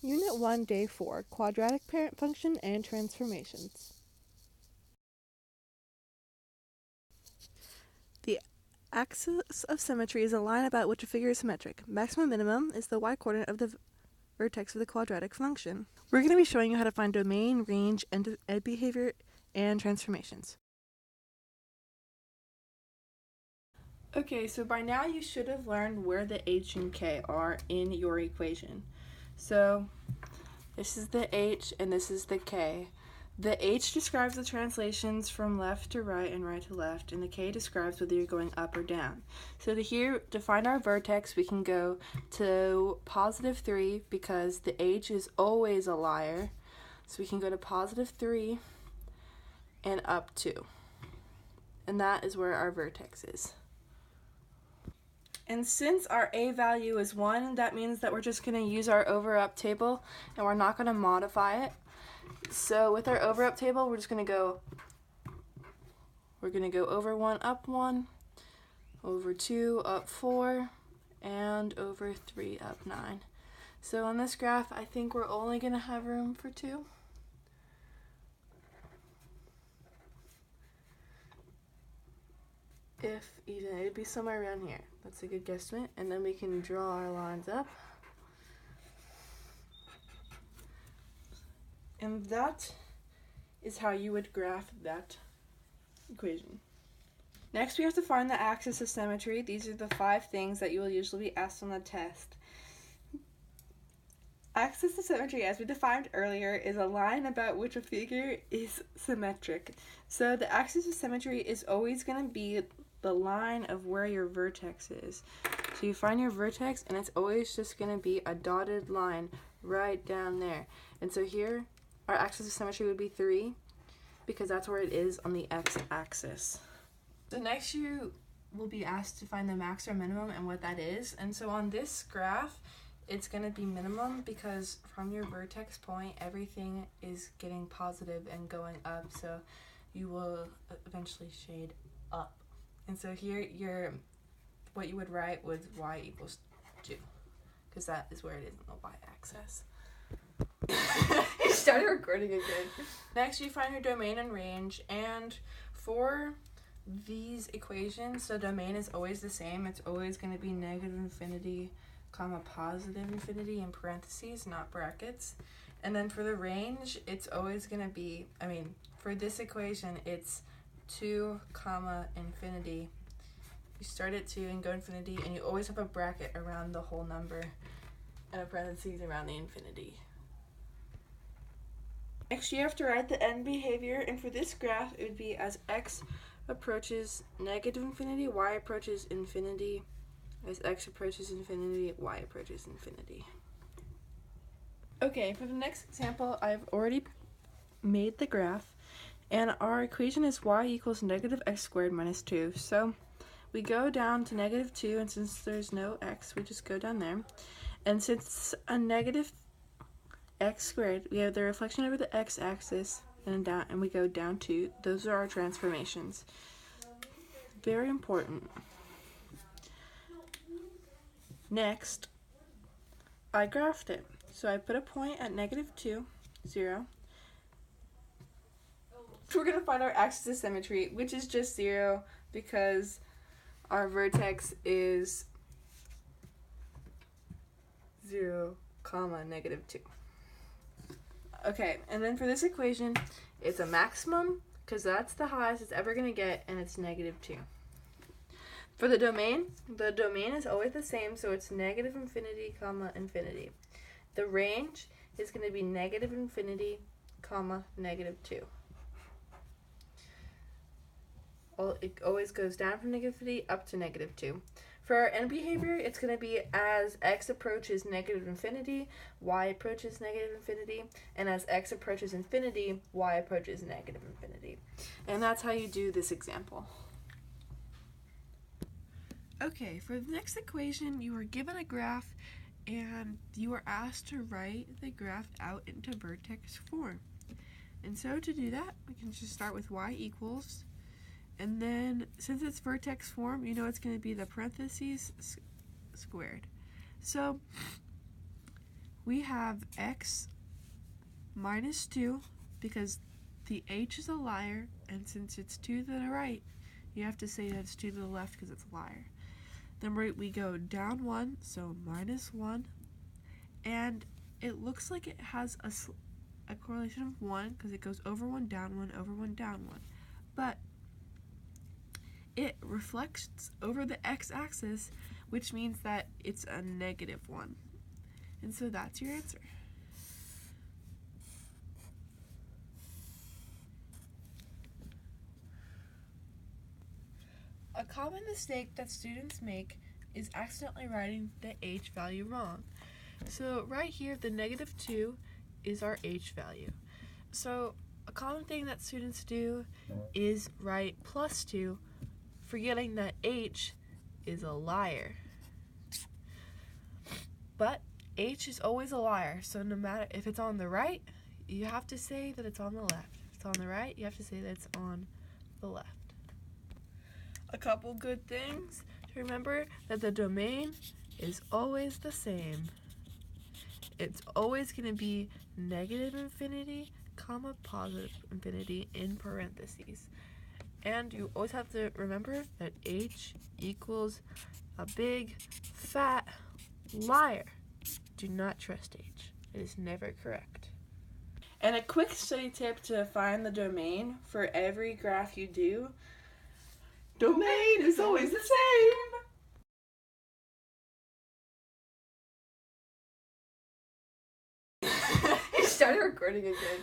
Unit 1, Day 4, Quadratic Parent Function and Transformations. The axis of symmetry is a line about which a figure is symmetric. Maximum minimum is the y-coordinate of the vertex of the quadratic function. We're going to be showing you how to find domain, range, end behavior, and transformations. Okay, so by now you should have learned where the h and k are in your equation. So this is the h and this is the k. The h describes the translations from left to right and right to left, and the k describes whether you're going up or down. So to find our vertex, we can go to positive 3 because the h is always a liar. So we can go to positive 3 and up 2. And that is where our vertex is. And since our a value is 1, that means that we're just going to use our over-up table, and we're not going to modify it. So with our over-up table, we're going to go over 1, up 1, over 2, up 4, and over 3, up 9. So on this graph, I think we're only going to have room for 2. If even, it'd be somewhere around here. That's a good guesstimate. And then we can draw our lines up. And that is how you would graph that equation. Next, we have to find the axis of symmetry. These are the 5 things that you will usually be asked on the test. Axis of symmetry, as we defined earlier, is a line about which a figure is symmetric. So the axis of symmetry is always going to be the line of where your vertex is. So you find your vertex, and it's always just going to be a dotted line right down there. And so here, our axis of symmetry would be 3, because that's where it is on the x-axis. So next you will be asked to find the max or minimum and what that is. And so on this graph, it's going to be minimum because from your vertex point, everything is getting positive and going up. So you will eventually shade up. And so here, what you would write was y equals 2, because that is where it is on the y-axis. You started recording again. Next, you find your domain and range, and for these equations, the domain is always the same. It's always going to be negative infinity, comma positive infinity in parentheses, not brackets. And then for the range, it's always going to be, for this equation, it's 2, comma infinity. You start at 2 and go infinity, and you always have a bracket around the whole number and a parentheses around the infinity. Next, you have to write the end behavior, and for this graph, it would be as x approaches negative infinity, y approaches infinity. As x approaches infinity, y approaches infinity. Okay, for the next example, I've already made the graph, and our equation is y equals negative x squared minus 2. So we go down to negative 2, and since there's no x, we just go down there. And since a negative x squared, we have the reflection over the x-axis, and we go down 2. Those are our transformations. Very important. Next, I graphed it. So I put a point at negative 2, 0. We're going to find our axis of symmetry, which is just 0 because our vertex is 0, comma, negative 2. Okay, and then for this equation, it's a maximum because that's the highest it's ever going to get, and it's negative 2. For the domain is always the same, so it's negative infinity, comma, infinity. The range is going to be negative infinity, comma, negative 2. It always goes down from negative infinity up to negative 2. For our end behavior, it's going to be as x approaches negative infinity, y approaches negative infinity, and as x approaches infinity, y approaches negative infinity. And that's how you do this example. Okay, for the next equation, you are given a graph, and you are asked to write the graph out into vertex form. And so to do that, we can just start with y equals, and then since it's vertex form, you know it's going to be the parentheses squared. So we have x minus 2 because the h is a liar, and since it's 2 to the right, you have to say that it's 2 to the left because it's a liar. Then we go down 1, so minus 1, and it looks like it has a correlation of 1 because it goes over 1, down 1, over 1, down 1. But it reflects over the x-axis, which means that it's a negative 1. And so that's your answer. A common mistake that students make is accidentally writing the h value wrong. So right here, the negative 2 is our h value. So a common thing that students do is write plus 2, forgetting that h is a liar. But h is always a liar, so no matter if it's on the right, you have to say that it's on the left. If it's on the right, you have to say that it's on the left. A couple good things to remember: that the domain is always the same. It's always going to be negative infinity, comma, positive infinity in parentheses. And you always have to remember that h equals a big, fat liar. Do not trust h. It is never correct. And a quick study tip to find the domain for every graph you do: domain is always the same. Started recording again.